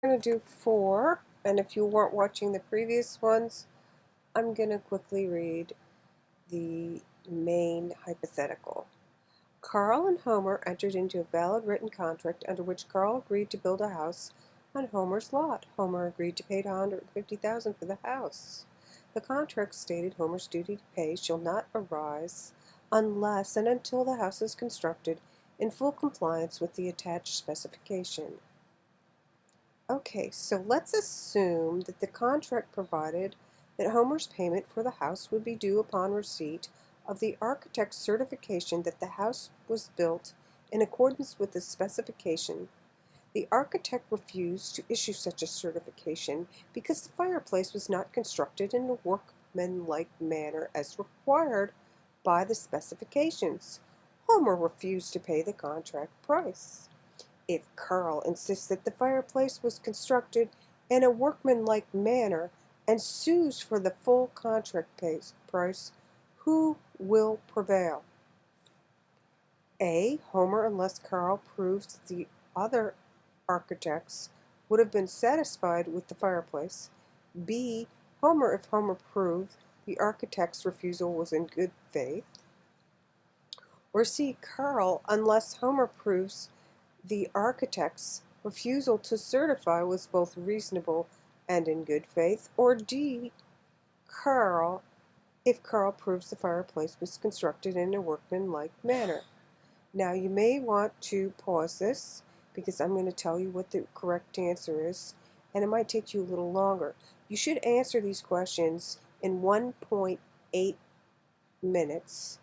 going to do 4, and if you weren't watching the previous ones, I'm going to quickly read the main hypothetical. Carl and Homer entered into a valid written contract under which Carl agreed to build a house on Homer's lot. Homer agreed to pay $150,000 for the house. The contract stated Homer's duty to pay shall not arise unless and until the house is constructed in full compliance with the attached specification. Okay, so let's assume that the contract provided that Homer's payment for the house would be due upon receipt of the architect's certification that the house was built in accordance with the specification. The architect refused to issue such a certification because the fireplace was not constructed in a workmanlike manner as required by the specifications. Homer refused to pay the contract price. If Carl insists that the fireplace was constructed in a workmanlike manner and sues for the full contract price, who will prevail? A. Homer, unless Carl proves that the other architects would have been satisfied with the fireplace. B. Homer, if Homer proved the architect's refusal was in good faith. Or C. Carl, unless Homer proves the architect's refusal to certify was both reasonable and in good faith. Or D. Carl, if Carl proves the fireplace was constructed in a workmanlike manner. Now you may want to pause this because I'm going to tell you what the correct answer is, and it might take you a little longer. You should answer these questions in 1.8 minutes.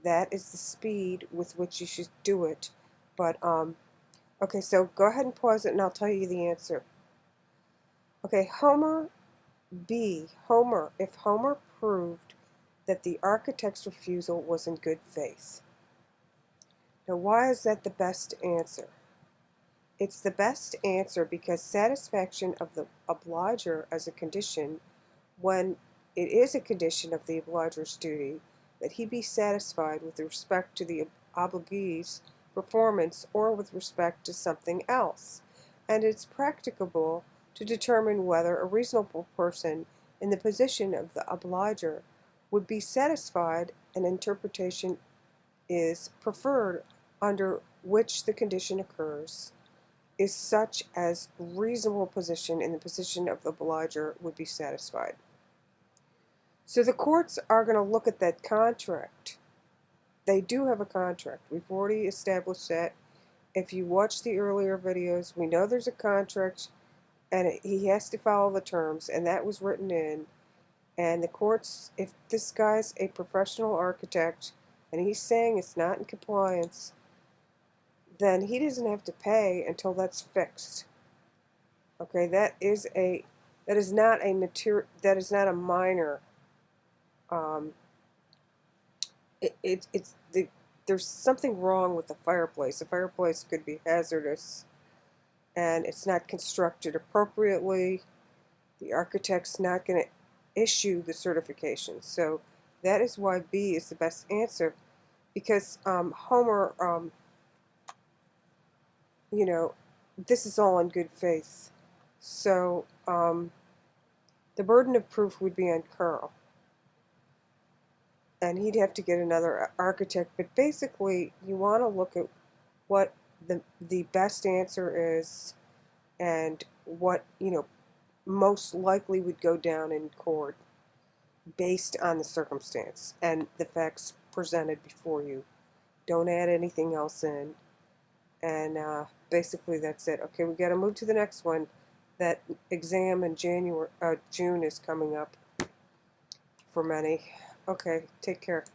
That is the speed with which you should do it. But, okay, so go ahead and pause it and I'll tell you the answer. Okay, B. Homer, if Homer proved that the architect's refusal was in good faith. Now, why is that the best answer? It's the best answer because satisfaction of the obliger as a condition, when it is a condition of the obliger's duty that he be satisfied with respect to the obligee's performance or with respect to something else, and it's practicable to determine whether a reasonable person in the position of the obliger would be satisfied. An interpretation is preferred under which the condition occurs is such as reasonable position in the position of the obliger would be satisfied. So the courts are going to look at that contract. They do have a contract. We've already established that. If you watch the earlier videos, we know there's a contract and he has to follow the terms, and that was written in. And the courts, if this guy's a professional architect and he's saying it's not in compliance, then he doesn't have to pay until that's fixed. Okay, that is not a minor. There's something wrong with the fireplace. The fireplace could be hazardous, and it's not constructed appropriately. The architect's not going to issue the certification. So that is why B is the best answer, because Homer, this is all in good faith. So the burden of proof would be on Carl, and he'd have to get another architect. But basically, you want to look at what the best answer is and what most likely would go down in court based on the circumstance and the facts presented before you. Don't add anything else in. And basically that's it. Okay, we got to move to the next one. That exam in June is coming up for many. Okay, take care.